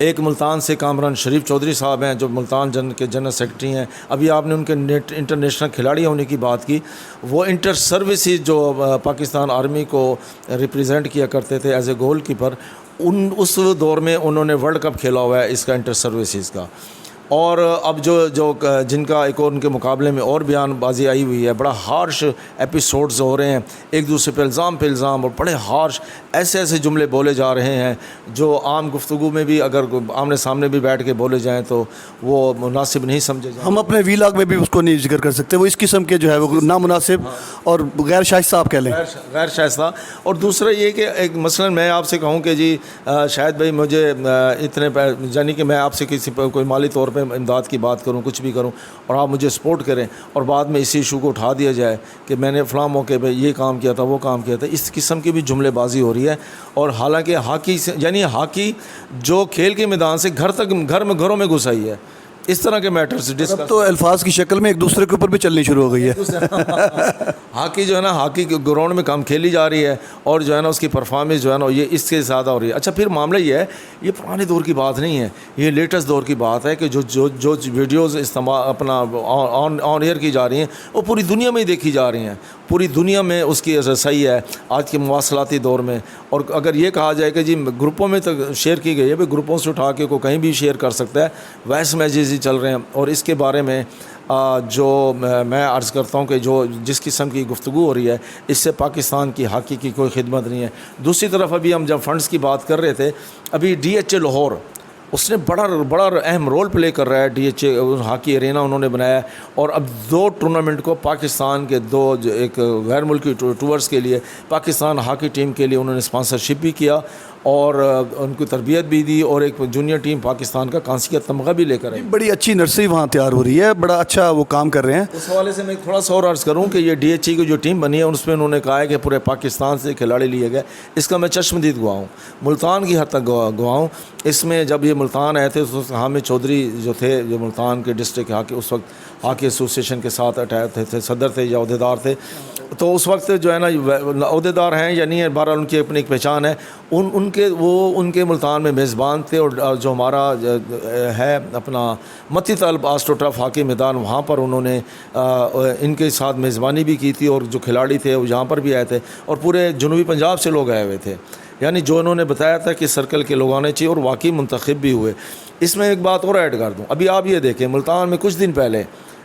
ایک ملتان سے کامران شریف چودھری صاحب ہیں جو ملتان کے جنرل سیکرٹری ہیں. ابھی آپ نے ان کے انٹرنیشنل کھلاڑی ہونے کی بات کی. وہ انٹر سروسز جو پاکستان آرمی کو ریپریزنٹ کیا کرتے تھے ایز اے گول کیپر, اس دور میں انہوں نے ورلڈ کپ کھیلا ہوا ہے اس کا انٹر سروسز کا. اور اب جو جن کا ایک اور ان کے مقابلے میں اور بیان بازی آئی ہوئی ہے, بڑا ہارش ایپیسوڈز ہو رہے ہیں, ایک دوسرے پہ الزام اور بڑے ہارش ایسے جملے بولے جا رہے ہیں جو عام گفتگو میں بھی اگر آمنے سامنے بھی بیٹھ کے بولے جائیں تو وہ مناسب نہیں سمجھے جائیں. ہم اپنے ویلاگ میں بھی اس کو نہیں ذکر کر سکتے, وہ اس قسم کے جو ہے وہ نامناسب اور غیر شائستہ آپ کہہ لیں, غیر شائستہ. اور دوسرا یہ کہ ایک مثلا میں آپ سے کہوں کہ جی شاید بھائی مجھے اتنے یعنی کہ میں آپ سے کسی کوئی مالی طور پہ امداد کی بات کروں, کچھ بھی کروں, اور آپ مجھے سپورٹ کریں, اور بعد میں اسی ایشو کو اٹھا دیا جائے کہ میں نے فلاں موقع پہ یہ کام کیا تھا, وہ کام کیا تھا. اس قسم کی بھی جملے بازی ہو رہی ہے. اور حالانکہ ہاکی یعنی ہاکی جو کھیل کے میدان سے گھروں میں گھس آئی ہے, اس طرح کے میٹرز اب تو الفاظ کی شکل میں ایک دوسرے کے اوپر بھی چلنی شروع ہو گئی ہے. ہاکی جو ہے نا, ہاکی گراؤنڈ میں کم کھیلی جا رہی ہے, اور جو ہے نا اس کی پرفارمنس جو ہے نا یہ اس سے زیادہ ہو رہی ہے. اچھا پھر معاملہ یہ ہے, یہ پرانے دور کی بات نہیں ہے, یہ لیٹسٹ دور کی بات ہے کہ جو ویڈیوز استعمال اپنا آن ایئر کی جا رہی ہیں وہ پوری دنیا میں ہی دیکھی جا رہی ہیں, پوری دنیا میں اس کی رسائی ہے آج کے مواصلاتی دور میں. اور اگر یہ کہا جائے کہ جی گروپوں میں تک شیئر کی گئی ہے, بھائی گروپوں سے اٹھا کے کوئی کہیں بھی شیئر کر سکتا ہے, وائس میسیج ہی چل رہے ہیں. اور اس کے بارے میں جو میں عرض کرتا ہوں کہ جس قسم کی گفتگو ہو رہی ہے اس سے پاکستان کی ہاکی کی کوئی خدمت نہیں ہے. دوسری طرف ابھی ہم جب فنڈز کی بات کر رہے تھے, ابھی DHA لاہور اس نے بڑا اہم رول پلے کر رہا ہے. DHA ہاکی ارینا انہوں نے بنایا ہے, اور اب 2 ٹورنامنٹ کو پاکستان کے 2 ایک غیر ملکی ٹورز کے لیے پاکستان ہاکی ٹیم کے لیے انہوں نے اسپانسرشپ بھی کیا, اور ان کو تربیت بھی دی, اور ایک جونیئر ٹیم پاکستان کا کانسی کا تمغہ بھی لے کر آئی. بڑی اچھی نرسری وہاں تیار ہو رہی ہے, بڑا اچھا وہ کام کر رہے ہیں. اس حوالے سے میں تھوڑا سا اور عرض کروں کہ یہ DHA کی جو ٹیم بنی ہے اس میں انہوں نے کہا ہے کہ پورے پاکستان سے کھلاڑی لیے گئے. اس کا میں چشمدید گواہ ہوں, ملتان کی حد تک گواہ ہوں. اس میں جب یہ ملتان آئے تھے تو حامد چودھری جو تھے, جو ملتان کے ڈسٹرکٹ ہاکی اس وقت ہاکی ایسوسیشن کے ساتھ اٹیچ تھے, صدر تھے یا عہدیدار تھے, تو اس وقت جو ہے نا عہدیدار ہیں یا نہیں ہے, بہرحال ان کی اپنی ایک پہچان ہے. ان کے ملتان میں میزبان تھے, اور جو ہمارا ہے اپنا متی طلب آسٹرو ٹرف ہاکی میدان, وہاں پر انہوں نے ان کے ساتھ میزبانی بھی کی تھی, اور جو کھلاڑی تھے وہ یہاں پر بھی آئے تھے, اور پورے جنوبی پنجاب سے لوگ آئے ہوئے تھے. یعنی جو انہوں نے بتایا تھا کہ سرکل کے لوگ آنے چاہیے, اور واقعی منتخب بھی ہوئے. اس میں ایک بات اور ایڈ کر دوں, ابھی آپ یہ دیکھیں ملتان میں کچھ دن پہلے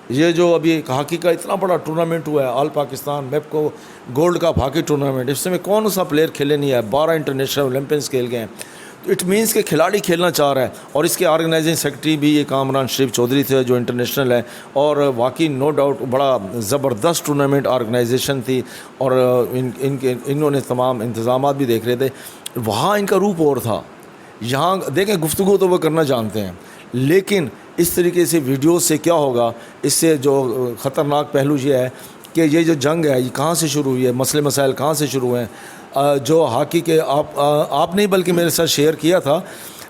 یہ جو ابھی ہاکی کا اتنا بڑا ٹورنامنٹ ہوا ہے, آل پاکستان میپ کو گولڈ کپ ہاکی ٹورنامنٹ, اس میں کون سا پلیئر کھیلے نہیں ہے, 12 انٹرنیشنل اولمپئنس کھیل گئے ہیں. اٹ مینس کہ کھلاڑی کھیلنا چاہ رہا ہے. اور اس کے آرگنائزنگ سیکرٹری بھی یہ کامران شریف چودھری تھے جو انٹرنیشنل ہے, اور واقعی نو ڈاؤٹ بڑا زبردست ٹورنامنٹ آرگنائزیشن تھی, اور انہوں نے تمام انتظامات بھی دیکھ رہے تھے. وہاں ان کا روپ اور تھا. یہاں دیکھیں گفتگو تو وہ کرنا جانتے ہیں, لیکن اس طریقے سے ویڈیو سے کیا ہوگا, اس سے جو خطرناک پہلو یہ ہے کہ یہ جو جنگ ہے یہ کہاں سے شروع ہوئی ہے, مسئلے مسائل کہاں سے شروع ہوئے ہیں. جو ہاکی کے آپ نہیں بلکہ میرے ساتھ شیئر کیا تھا,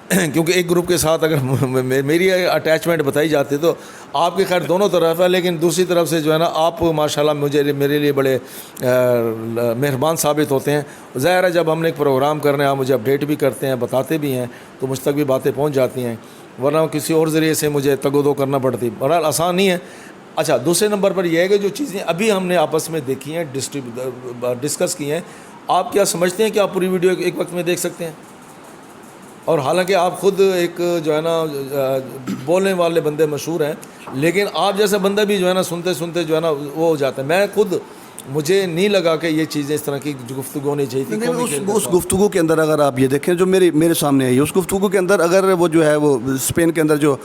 کیونکہ ایک گروپ کے ساتھ اگر میری اٹیچمنٹ بتائی جاتی تو آپ کی خیر دونوں طرف ہے, لیکن دوسری طرف سے جو ہے نا آپ ماشاءاللہ میرے لیے بڑے مہربان ثابت ہوتے ہیں. ظاہر ہے جب ہم نے ایک پروگرام کرنا ہے آپ مجھے اپڈیٹ بھی کرتے ہیں, بتاتے بھی ہیں, تو مجھ تک بھی باتیں پہنچ جاتی ہیں, ورنہ کسی اور ذریعے سے مجھے تگ و دو کرنا پڑتی. بہرحال آسان نہیں ہے. اچھا دوسرے نمبر پر یہ ہے کہ جو چیزیں ابھی ہم نے آپس میں دیکھی ہیں, ڈسکس کی ہیں, آپ کیا سمجھتے ہیں کہ آپ پوری ویڈیو ایک وقت میں دیکھ سکتے ہیں؟ اور حالانکہ آپ خود ایک جو ہے نا بولنے والے بندے مشہور ہیں, لیکن آپ جیسا بندہ بھی جو ہے نا سنتے جو ہے نا وہ ہو جاتا ہے. میں خود مجھے نہیں لگا کہ یہ چیزیں اس طرح کی گفتگو ہونی چاہیے تھی. اس گفتگو کے اندر اگر آپ یہ دیکھیں جو میرے سامنے آئی, اس گفتگو کے اندر اگر وہ جو ہے وہ اسپین کے اندر جو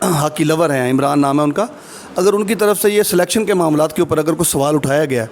ہاکی لور ہیں, عمران نام ہے ان کا, اگر ان کی طرف سے یہ سلیکشن کے معاملات کے اوپر اگر کوئی سوال اٹھایا گیا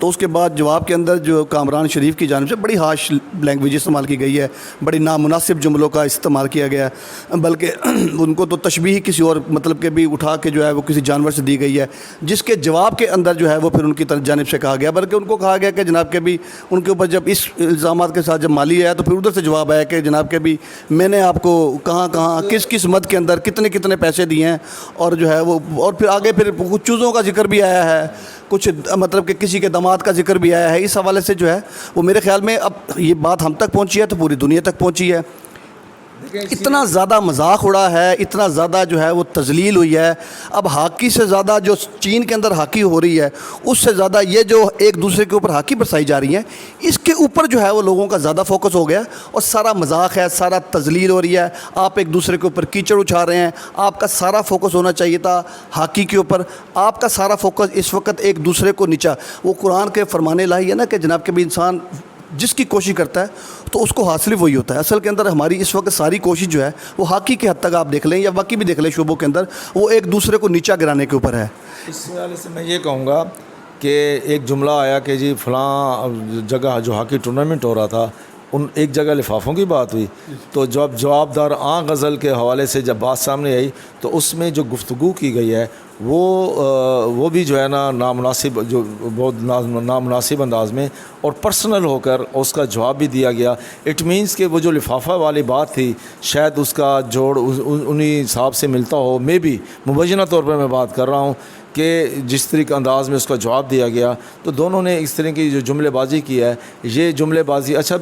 تو اس کے بعد جواب کے اندر جو کامران شریف کی جانب سے بڑی ہارش لینگویج استعمال کی گئی ہے, بڑی نامناسب جملوں کا استعمال کیا گیا ہے, بلکہ ان کو تو تشبیہ کسی اور مطلب کے بھی اٹھا کے جو ہے وہ کسی جانور سے دی گئی ہے, جس کے جواب کے اندر جو ہے وہ پھر ان کی جانب سے کہا گیا, بلکہ ان کو کہا گیا کہ جناب کے بھی ان کے اوپر جب اس الزامات کے ساتھ جب مالی آیا تو پھر ادھر سے جواب آیا کہ جناب کے بھی میں نے آپ کو کہاں کس مد کے اندر کتنے پیسے دیے ہیں, اور جو ہے وہ اور پھر آگے پھر کچھ چیزوں کا ذکر بھی آیا ہے, کچھ مطلب کہ کسی کے داماد کا ذکر بھی آیا ہے. اس حوالے سے جو ہے وہ میرے خیال میں اب یہ بات ہم تک پہنچی ہے تو پوری دنیا تک پہنچی ہے. اتنا زیادہ مذاق اڑا ہے, اتنا زیادہ جو ہے وہ تذلیل ہوئی ہے. اب ہاکی سے زیادہ جو چین کے اندر ہاکی ہو رہی ہے, اس سے زیادہ یہ جو ایک دوسرے کے اوپر ہاکی برسائی جا رہی ہیں, اس کے اوپر جو ہے وہ لوگوں کا زیادہ فوکس ہو گیا, اور سارا مذاق ہے, سارا تذلیل ہو رہی ہے. آپ ایک دوسرے کے اوپر کیچڑ اچھا رہے ہیں. آپ کا سارا فوکس ہونا چاہیے تھا ہاکی کے اوپر. آپ کا سارا فوکس اس وقت ایک دوسرے کو نیچا. وہ قرآن کے فرمانے لائی ہے نا کہ جناب کہ بھی انسان جس کی کوشش کرتا ہے تو اس کو حاصل وہی ہوتا ہے. اصل کے اندر ہماری اس وقت ساری کوشش جو ہے وہ ہاکی کے حد تک آپ دیکھ لیں یا باقی بھی دیکھ لیں شعبوں کے اندر, وہ ایک دوسرے کو نیچا گرانے کے اوپر ہے. اس حوالے سے میں یہ کہوں گا کہ ایک جملہ آیا کہ جی فلاں جگہ جو ہاکی ٹورنامنٹ ہو رہا تھا, ایک جگہ لفافوں کی بات ہوئی, تو جب جوابدار غزل کے حوالے سے جب بات سامنے آئی تو اس میں جو گفتگو کی گئی ہے وہ بھی جو ہے نا نامناسب, جو بہت نامناسب انداز میں اور پرسنل ہو کر اس کا جواب بھی دیا گیا. اٹ مینس کہ وہ جو لفافہ والی بات تھی شاید اس کا جوڑ انہی حساب سے ملتا ہو. میں بھی مبینہ طور پر میں بات کر رہا ہوں کہ جس طریقے انداز میں اس کا جواب دیا گیا, تو دونوں نے اس طرح کی جو جملے بازی کی ہے, یہ جملے بازی. اچھا,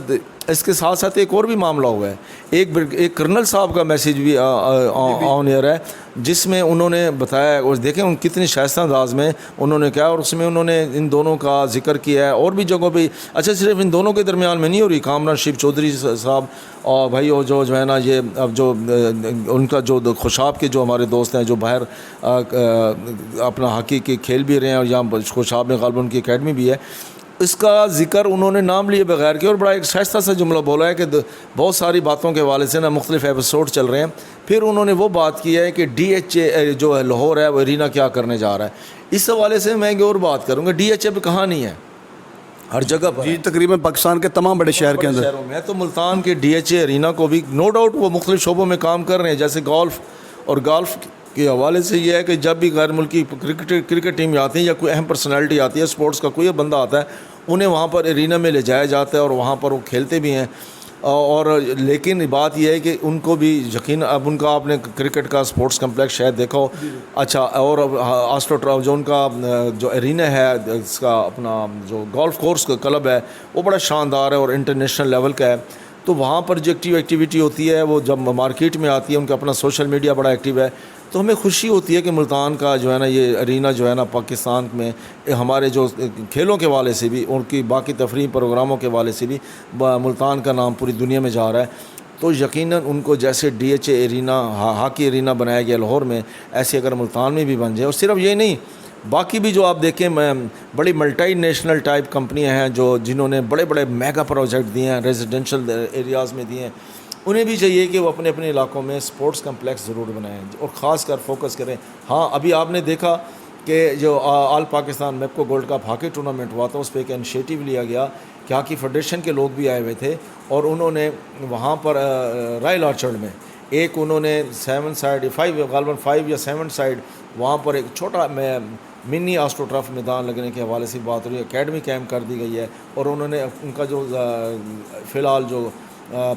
اس کے ساتھ ساتھ ایک اور بھی معاملہ ہوا ہے. ایک کرنل صاحب کا میسیج بھی آن ایئر ہے, جس میں انہوں نے بتایا, اور دیکھیں ان کتنی شائستہ انداز میں انہوں نے کیا, اور اس میں انہوں نے ان دونوں کا ذکر کیا ہے اور بھی جگہوں پہ. اچھا, صرف ان دونوں کے درمیان میں نہیں ہو رہی, کامران شیف چودھری صاحب اور بھائی اور جو ہے نا یہ اب جو ان کا جو خوشاب کے جو ہمارے دوست ہیں جو باہر اپنا ہاکی کے کھیل بھی رہے ہیں, اور یہاں خوشاب میں غالباً ان کی اکیڈمی بھی ہے, اس کا ذکر انہوں نے نام لیے بغیر کیا, اور بڑا ایک شائستہ سا جملہ بولا ہے کہ بہت ساری باتوں کے حوالے سے نا مختلف ایپیسوڈ چل رہے ہیں. پھر انہوں نے وہ بات کی ہے کہ ڈی ایچ اے جو ہے لاہور ہے وہ ارینا کیا کرنے جا رہا ہے. اس حوالے سے میں ایک اور بات کروں گا, ڈی ایچ اے پہ کہاں نہیں ہے, ہر جگہ پر. جی, تقریباً پاکستان کے تمام بڑے شہر کے اندر. میں تو ملتان کے ڈی ایچ اے ارینا کو بھی نو ڈاؤٹ وہ مختلف شعبوں میں کام کر رہے ہیں, جیسے گولف, اور گولف کے حوالے سے یہ ہے کہ جب بھی غیر ملکی کرکٹ ٹیم آتی ہے یا کوئی اہم پرسنالٹی آتی ہے, اسپورٹس کا کوئی بندہ آتا ہے, انہیں وہاں پر ارینا میں لے جایا جاتا ہے اور وہاں پر وہ کھیلتے بھی ہیں. اور لیکن بات یہ ہے کہ ان کو بھی یقین, اب ان کا آپ نے کرکٹ کا اسپورٹس کمپلیکس شاید دیکھا ہو. اچھا, اور آسٹرو جو ان کا جو ارینا ہے, اس کا اپنا جو گولف کورس کا کلب ہے وہ بڑا شاندار ہے اور انٹرنیشنل لیول کا ہے. تو وہاں پر جو ایکٹیویٹی ہوتی ہے وہ جب مارکیٹ میں آتی ہے, ان کا اپنا سوشل میڈیا بڑا ایکٹیو ہے, تو ہمیں خوشی ہوتی ہے کہ ملتان کا جو ہے نا یہ ارینا جو ہے نا پاکستان میں ہمارے جو کھیلوں کے حوالے سے بھی, ان کی باقی تفریحی پروگراموں کے حوالے سے بھی ملتان کا نام پوری دنیا میں جا رہا ہے. تو یقیناً ان کو جیسے D H A arena hockey arena بنایا گیا لاہور میں, ایسے اگر ملتان میں بھی بن جائے. اور صرف یہ نہیں, باقی بھی جو آپ دیکھیں بڑی ملٹی نیشنل ٹائپ کمپنیاں ہیں جنہوں نے بڑے بڑے میگا پروجیکٹ دیے ہیں, ریزیڈینشل ایریاز میں دیے ہیں, انہیں بھی چاہیے کہ وہ اپنے اپنے علاقوں میں سپورٹس کمپلیکس ضرور بنائیں اور خاص کر فوکس کریں. ہاں, ابھی آپ نے دیکھا کہ جو all Pakistan MEPCO gold cup hockey tournament ہوا تھا, اس پہ ایک انیشیٹو لیا گیا کہ ہاکی فیڈریشن کے لوگ بھی آئے ہوئے تھے, اور انہوں نے وہاں پر رائل آرچرڈ میں ایک انہوں نے 7 سائڈ 5 غالباً 5 یا 7 سائڈ وہاں پر ایک چھوٹا منی آسٹرو ٹرف میدان لگنے کے حوالے سے بات ہو رہی ہے. اکیڈمی کیمپ کر دی گئی ہے, اور انہوں نے ان کا جو فی الحال جو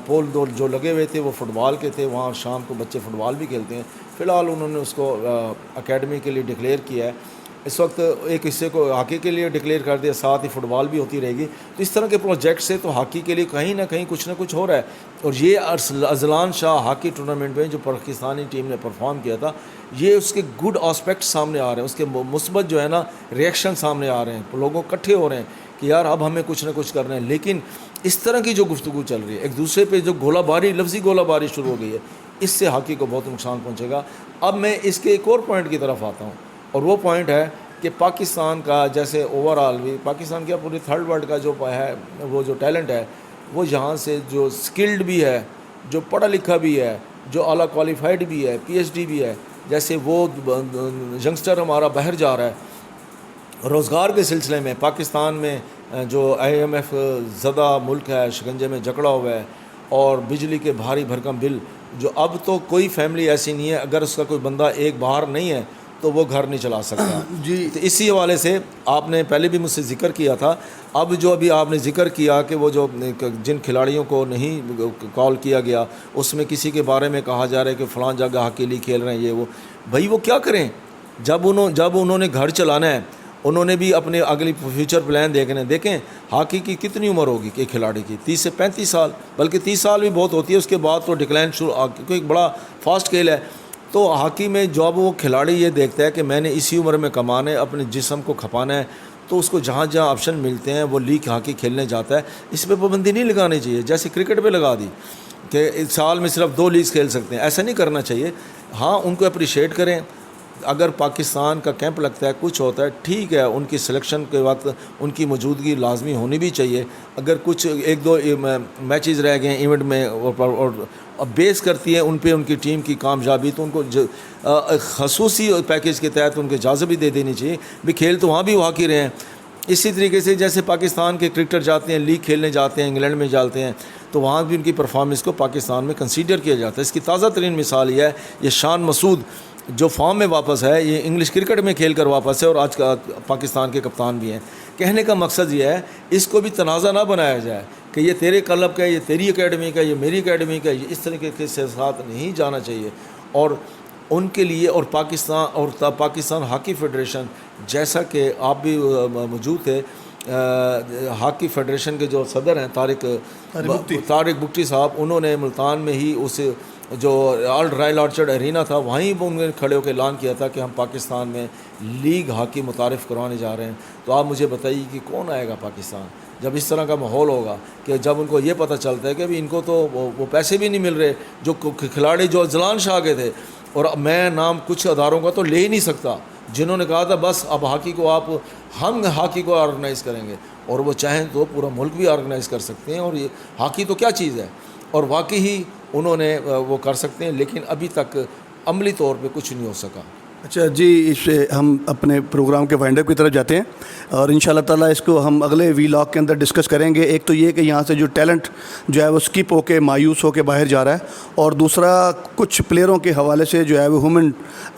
پول دو جو لگے ہوئے تھے وہ فٹ بال کے تھے, وہاں شام کو بچے فٹ بال بھی کھیلتے ہیں. فی الحال انہوں نے اس کو اکیڈمی کے لیے ڈکلیئر کیا ہے. اس وقت ایک حصے کو ہاکی کے لیے ڈکلیئر کر دیا, ساتھ ہی فٹ بال بھی ہوتی رہے گی. تو اس طرح کے پروجیکٹ سے تو ہاکی کے لیے کہیں نہ کہیں کچھ نہ کچھ ہو رہا ہے. اور یہ اذلان شاہ ہاکی ٹورنامنٹ میں جو پاکستانی ٹیم نے پرفارم کیا تھا, یہ اس کے گڈ آسپیکٹ سامنے آ رہے ہیں, اس کے مثبت جو ہے نا ریئیکشن سامنے آ رہے ہیں, لوگوں اکٹھے ہو رہے ہیں کہ یار اب ہمیں کچھ نہ کچھ کرنا ہے. لیکن اس طرح کی جو گفتگو چل رہی ہے, ایک دوسرے پہ جو گولہ باری, لفظی گولہ باری شروع ہو گئی ہے, اس سے ہاکی کو بہت نقصان پہنچے گا. اب میں اس کے ایک اور پوائنٹ کی طرف آتا ہوں, اور وہ پوائنٹ ہے کہ پاکستان کا جیسے اوور آل بھی پاکستان کیا پوری تھرڈ ورلڈ کا جو ہے وہ جو ٹیلنٹ ہے وہ یہاں سے جو اسکلڈ بھی ہے, جو پڑھا لکھا بھی ہے, جو اعلیٰ کوالیفائڈ بھی ہے, پی ایچ ڈی بھی ہے, جیسے وہ ینگسٹر ہمارا باہر جا رہا ہے روزگار کے سلسلے میں. پاکستان میں جو آئی ایم ایف زدہ ملک ہے, شکنجے میں جکڑا ہوا ہے, اور بجلی کے بھاری بھرکم بل, جو اب تو کوئی فیملی ایسی نہیں ہے اگر اس کا کوئی بندہ ایک باہر نہیں ہے تو وہ گھر نہیں چلا سکتا. جی, تو اسی حوالے سے آپ نے پہلے بھی مجھ سے ذکر کیا تھا, اب جو ابھی آپ نے ذکر کیا کہ وہ جو جن کھلاڑیوں کو نہیں کال کیا گیا, اس میں کسی کے بارے میں کہا جا رہا ہے کہ فلاں جگہ ہاکی لیگ کھیل رہے ہیں, یہ وہ. بھائی وہ کیا کریں جب انہوں نے گھر چلانا ہے, انہوں نے بھی اپنے اگلی فیوچر پلان دیکھنے. دیکھیں ہاکی کی کتنی عمر ہوگی ایک کھلاڑی کی, 30 سے 35 سال, بلکہ 30 سال بھی بہت ہوتی ہے, اس کے بعد تو ڈکلائن شروع, کیونکہ ایک بڑا فاسٹ کھیل ہے. تو ہاکی میں جب وہ کھلاڑی یہ دیکھتا ہے کہ میں نے اسی عمر میں کمانا ہے, اپنے جسم کو کھپانا ہے, تو اس کو جہاں جہاں آپشن ملتے ہیں وہ لیگ ہاکی کھیلنے جاتا ہے. اس پہ پابندی نہیں لگانی چاہیے جیسے کرکٹ پہ لگا دی کہ سال میں صرف 2 لیگز کھیل سکتے ہیں, ایسا نہیں کرنا چاہیے. ہاں ان کو اپریشیٹ کریں, اگر پاکستان کا کیمپ لگتا ہے, کچھ ہوتا ہے, ٹھیک ہے, ان کی سلیکشن کے وقت ان کی موجودگی لازمی ہونی بھی چاہیے. اگر کچھ 1-2 میچز رہ گئے ہیں ایونٹ میں اور بیس کرتی ہے ان پہ ان کی ٹیم کی کامیابی, تو ان کو خصوصی پیکیج کے تحت ان کو اجازت بھی دے دینی چاہیے بھی کھیل تو وہاں بھی ہاکی رہے ہیں. اسی طریقے سے جیسے پاکستان کے کرکٹر جاتے ہیں لیگ کھیلنے جاتے ہیں, انگلینڈ میں جاتے ہیں, تو وہاں بھی ان کی پرفارمنس کو پاکستان میں کنسیڈر کیا جاتا ہے. اس کی تازہ ترین مثال یہ ہے, یہ شان مسعود جو فارم میں واپس ہے, یہ انگلش کرکٹ میں کھیل کر واپس ہے اور آج کا پاکستان کے کپتان بھی ہیں. کہنے کا مقصد یہ ہے اس کو بھی تنازع نہ بنایا جائے کہ یہ تیرے کلب کا ہے, یہ تیری اکیڈمی کا ہے, یہ میری اکیڈمی کا ہے. یہ اس طریقے کے ساتھ نہیں جانا چاہیے. اور ان کے لیے اور پاکستان ہاکی فیڈریشن, جیسا کہ آپ بھی موجود تھے, ہاکی فیڈریشن کے جو صدر ہیں طارق بگٹی صاحب, انہوں نے ملتان میں ہی اس جو رائل آرچرڈ ارینا تھا وہیں انہوں نے کھڑے ہو کے اعلان کیا تھا کہ ہم پاکستان میں لیگ ہاکی متعارف کروانے جا رہے ہیں. تو آپ مجھے بتائیے کہ کون آئے گا پاکستان جب اس طرح کا ماحول ہوگا, کہ جب ان کو یہ پتہ چلتا ہے کہ ابھی ان کو تو وہ پیسے بھی نہیں مل رہے. جو کھلاڑی جو اذلان شاہ کے تھے, اور میں نام کچھ اداروں کا تو لے ہی نہیں سکتا, جنہوں نے کہا تھا بس اب ہاکی کو ہم ہاکی کو آرگنائز کریں گے, اور وہ چاہیں تو پورا ملک بھی آرگنائز کر سکتے ہیں. اور یہ ہاکی تو کیا چیز ہے, اور واقعی ہی انہوں نے وہ کر سکتے ہیں, لیکن ابھی تک عملی طور پہ کچھ نہیں ہو سکا. اچھا جی, اس سے ہم اپنے پروگرام کے وائنڈ اپ کی طرف جاتے ہیں, اور ان شاء اللہ تعالیٰ اس کو ہم اگلے وی لاگ کے اندر ڈسکس کریں گے. ایک تو یہ کہ یہاں سے جو ٹیلنٹ جو ہے وہ اسکپ ہو کے مایوس ہو کے باہر جا رہا ہے, اور دوسرا کچھ پلیئروں کے حوالے سے جو ہے وہ ہیومن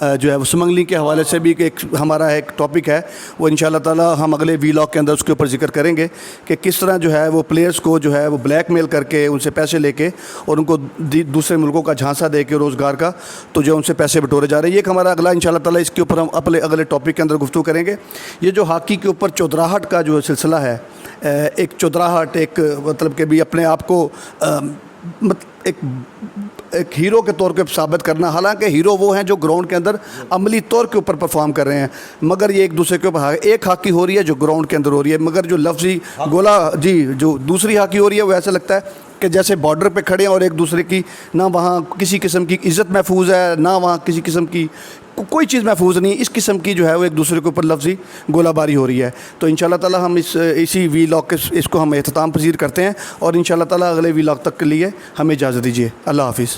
جو ہے وہ سمگلنگ کے حوالے سے بھی ایک ہمارا ایک ٹاپک ہے, وہ ان شاء اللہ تعالیٰ ہم اگلے وی لاگ کے اندر اس کے اوپر ذکر کریں گے کہ کس طرح جو ہے وہ پلیئرس کو جو ہے وہ بلیک میل کر کے ان سے پیسے لے کے اور ان کو دوسرے ملکوں کا جھانسا دے کے روزگار کا, تو جو ان سے پیسے بٹورے جا رہے ہیں. یہ ایک ہمارا اگلا ان شاء اللہ تعالیٰ اس کے اوپر ہم اگلے ٹاپک کے اندر گفتگو کریں گے. یہ جو ہاکی کے اوپر چودراہٹ کا جو سلسلہ ہے, ایک چودراہٹ, ایک مطلب کہ بھی اپنے آپ کو ایک ہیرو کے طور پہ ثابت کرنا, حالانکہ ہیرو وہ ہیں جو گراؤنڈ کے اندر عملی طور کے اوپر پرفارم کر رہے ہیں, مگر یہ ایک دوسرے کے اوپر ایک ہاکی ہو رہی ہے جو گراؤنڈ کے اندر ہو رہی ہے, مگر جو لفظی گولا جی جو دوسری ہاکی ہو رہی ہے وہ ایسا لگتا ہے کہ جیسے بارڈر پہ کھڑے ہیں اور ایک دوسرے کی نہ وہاں کسی قسم کی عزت محفوظ ہے, نہ وہاں کسی قسم کی کوئی چیز محفوظ نہیں. اس قسم کی جو ہے وہ ایک دوسرے کے اوپر لفظی گولہ باری ہو رہی ہے. تو ان شاء اللہ تعالیٰ ہم اسی وی لاگ کے اس کو ہم اختتام پذیر کرتے ہیں, اور ان شاء اللہ تعالیٰ اگلے وی لاگ تک کے لیے ہمیں اجازت دیجیے. اللہ حافظ.